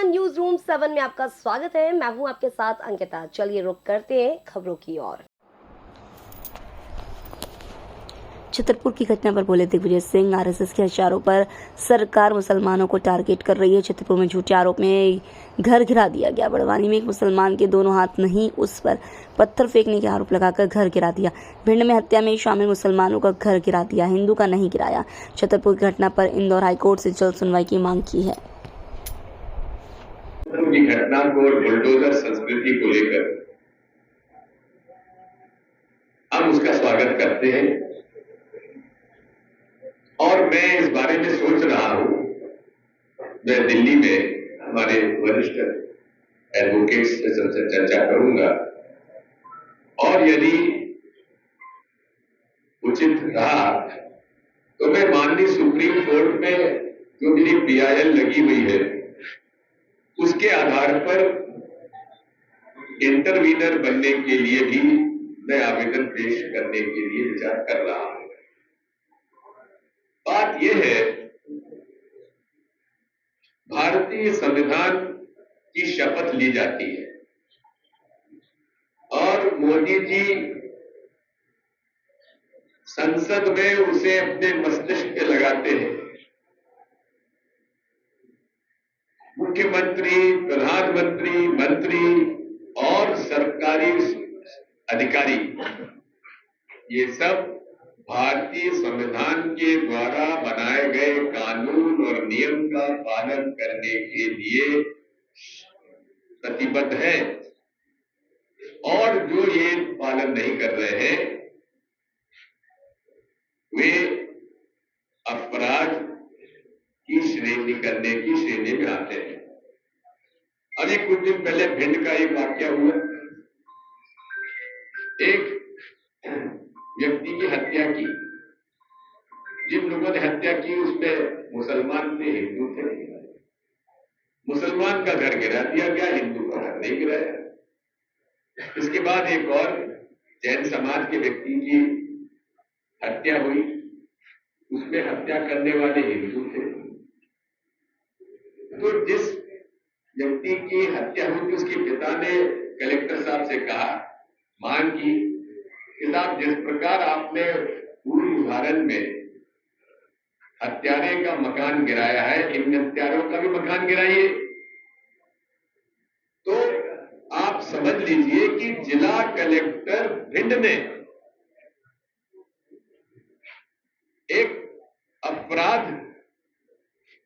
News room 7 में आपका स्वागत है। मैं हूं आपके साथ अंकिता। चलिए रुक करते हैं खबरों की ओर। छतरपुर की घटना पर बोले दिग्विजय सिंह, आरएसएस के आरोपों पर सरकार मुसलमानों को टारगेट कर रही है। छतरपुर में झूठे आरोप में घर गिरा दिया गया। बड़वानी में एक मुसलमान के दोनों हाथ नहीं, उस पर पत्थर फेंकने के आरोप लगाकर घर गिरा दिया। भिंड में हत्या में शामिल मुसलमानों का घर गिरा दिया, हिंदू का नहीं गिराया। छतरपुर की घटना पर इंदौर हाईकोर्ट से जल्द सुनवाई की मांग की है। की घटना को और बुलडोजर संस्कृति को लेकर हम उसका स्वागत करते हैं और मैं इस बारे में सोच रहा हूं। मैं दिल्ली में हमारे वरिष्ठ एडवोकेट्स से सबसे चर्चा करूंगा और यदि उचित रहा तो मैं माननीय सुप्रीम कोर्ट में जो मेरी PIL लगी हुई है उसके आधार पर इंटरवीनर बनने के लिए भी मैं आवेदन पेश करने के लिए विचार कर रहा हूं। बात यह है, भारतीय संविधान की शपथ ली जाती है और मोदी जी संसद में उसे अपने मस्तिष्क पे लगाते हैं। मुख्यमंत्री, प्रधानमंत्री, मंत्री और सरकारी अधिकारी ये सब भारतीय संविधान के द्वारा बनाए गए कानून और नियम का पालन करने के लिए प्रतिबद्ध है और जो ये पालन नहीं कर रहे हैं वे अपराध की श्रेणी करने की श्रेणी में आते हैं। अभी कुछ दिन पहले भिंड का एक वाक्य हुआ। एक व्यक्ति की हत्या की, जिन लोगों ने हत्या की उसमें मुसलमान थे, हिंदू थे। मुसलमान का घर गिरा दिया गया, हिंदू का घर नहीं गिराया। इसके बाद एक और जैन समाज के व्यक्ति की हत्या हुई, उसमें हत्या करने वाले हिंदू थे। तो जिस व्यक्ति की हत्या हुई थी उसके पिता ने कलेक्टर साहब से कहा, मांग की कि साहब जिस प्रकार आपने पूरी उदाहरण में हत्यारे का मकान गिराया है, इन हत्यारों का भी मकान गिराइए। तो आप समझ लीजिए कि जिला कलेक्टर भिंड ने एक अपराध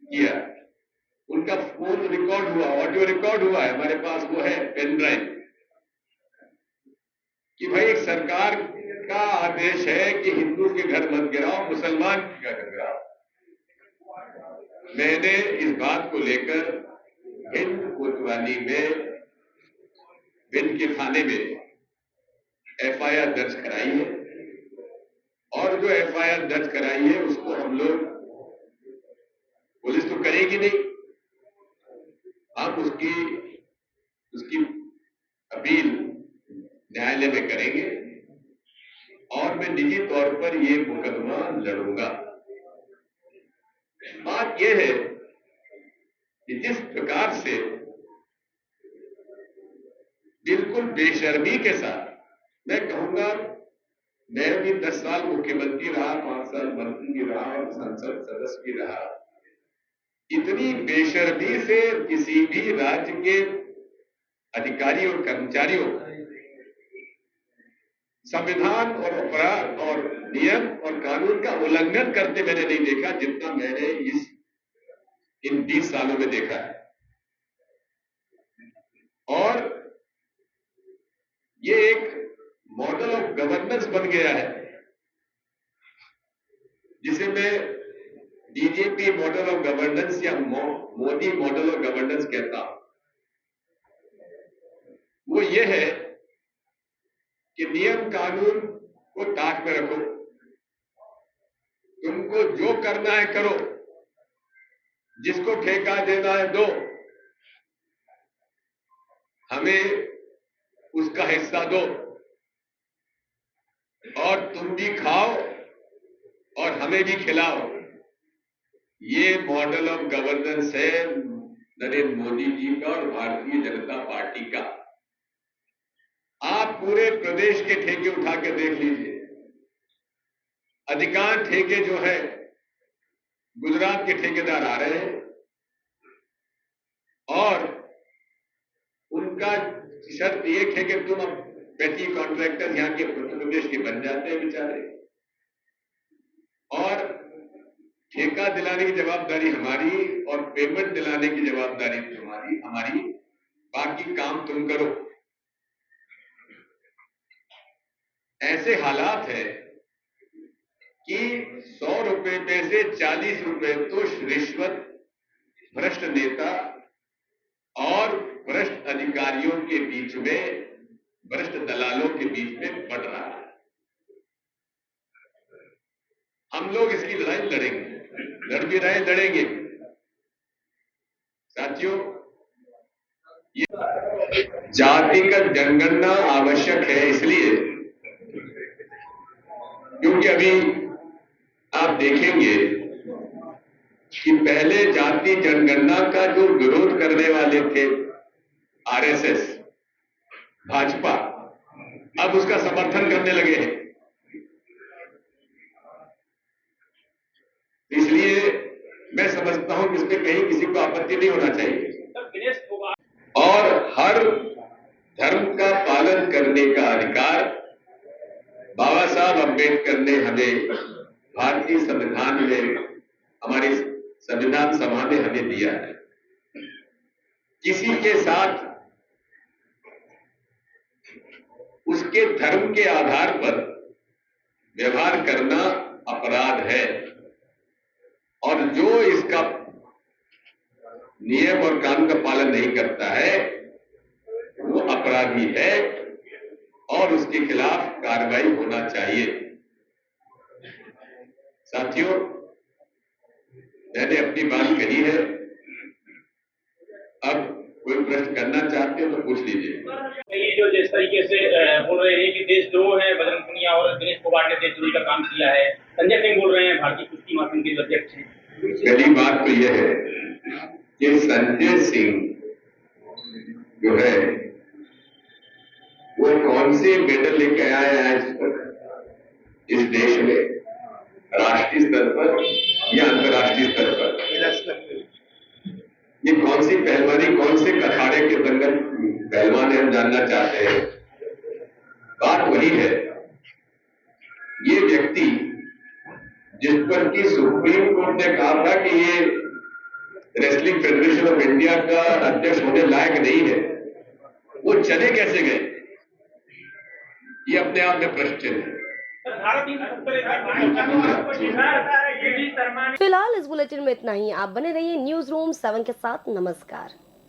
किया। उनका फोन रिकॉर्ड हुआ, ऑडियो रिकॉर्ड हुआ है, हमारे पास वो है पेन ड्राइव, कि भाई एक सरकार का आदेश है कि हिंदू के घर मत गिराओ, मुसलमान के घर गिराओ। मैंने इस बात को लेकर भिंड कोतवाली में, भिंड के थाने में FIR दर्ज कराई है और जो FIR दर्ज कराई है उसको हम लोग, पुलिस तो करेगी नहीं, हम उसकी अपील न्यायालय में करेंगे और मैं निजी तौर पर ये मुकदमा लड़ूंगा। बात यह है कि जिस प्रकार से बिल्कुल बेशर्मी के साथ, मैं कहूंगा मैं भी 10 साल मुख्यमंत्री रहा, 5 साल मंत्री भी रहा और संसद सदस्य भी रहा, इतनी बेशर्मी से किसी भी राज्य के अधिकारी और कर्मचारियों संविधान और अपराध और नियम और कानून का उल्लंघन करते मैंने नहीं देखा जितना मैंने इन 20 सालों में देखा है। और ये एक मॉडल ऑफ गवर्नेंस बन गया है जिसे मैं BJP मॉडल ऑफ गवर्नेंस या मोदी मॉडल ऑफ गवर्नेंस कहता हूं। वो ये है कि नियम कानून को ताक में रखो, तुमको जो करना है करो, जिसको ठेका देना है दो, हमें उसका हिस्सा दो और तुम भी खाओ और हमें भी खिलाओ। ये मॉडल ऑफ गवर्नेंस है नरेंद्र मोदी जी का और भारतीय जनता पार्टी का। आप पूरे प्रदेश के ठेके उठा के देख लीजिए, अधिकांश ठेके जो है गुजरात के ठेकेदार आ रहे हैं और उनका शर्त एक है कि तुम अब पेटी कॉन्ट्रैक्टर यहाँ के उत्तर प्रदेश के बन जाते हैं बेचारे, और ठेका दिलाने की जवाबदारी हमारी और पेमेंट दिलाने की जवाबदारी हमारी, बाकी काम तुम करो। ऐसे हालात है कि 100 रुपए में से 40 रुपए तो रिश्वत भ्रष्ट नेता और भ्रष्ट अधिकारियों के बीच में, भ्रष्ट दलालों के बीच में बढ़ रहा है। हम लोग इसकी लड़ाई लड़ेंगे, लड़ भी रहे, लड़ेंगे। साथियों, ये जातिगत जनगणना आवश्यक है इसलिए क्योंकि अभी आप देखेंगे कि पहले जाति जनगणना का जो विरोध करने वाले थे आरएसएस, भाजपा, अब उसका समर्थन करने लगे हैं। इसलिए मैं समझता हूं कि इसमें कहीं किसी को आपत्ति नहीं होना चाहिए और हर धर्म का पालन करने का अधिकार बाबा साहब अम्बेडकर ने हमें भारतीय संविधान में, हमारी संविधान सभा ने हमें दिया है। किसी के साथ उसके धर्म के आधार पर व्यवहार करना अपराध है और जो इसका नियम और कानून का पालन नहीं करता है वो अपराधी है और उसके खिलाफ कार्रवाई होना चाहिए। साथियों, मैंने अपनी बात कही है, अब कोई प्रश्न करना चाहते हो तो पूछ लीजिए। ये जो जिस तरीके से बोल रहे हैं कि देशद्रोह है, बजरंग पुनिया और दिनेश फोगाट ने देशद्रोही का काम किया है, संजय सिंह बोल रहे हैं भारतीय कुश्ती महासंघ के अध्यक्ष हैं। पहली बात तो यह है कि संजय सिंह जो है वो कौन से मेडल लेके आया है इस देश में, राष्ट्रीय स्तर पर या अंतर्राष्ट्रीय स्तर पर? ये कौन सी पहलवानी, कौन से अखाड़े के दंगल पहलवान हम जानना चाहते हैं। बात वही है, ये व्यक्ति जिस पर कि सुप्रीम कोर्ट ने कहा था कि ये रेसलिंग फेडरेशन ऑफ इंडिया का अध्यक्ष होने लायक नहीं है, वो चले कैसे गए, ये अपने आप में प्रश्न है। फिलहाल इस बुलेटिन में इतना ही। आप बने रहिए न्यूज रूम 7 के साथ। नमस्कार।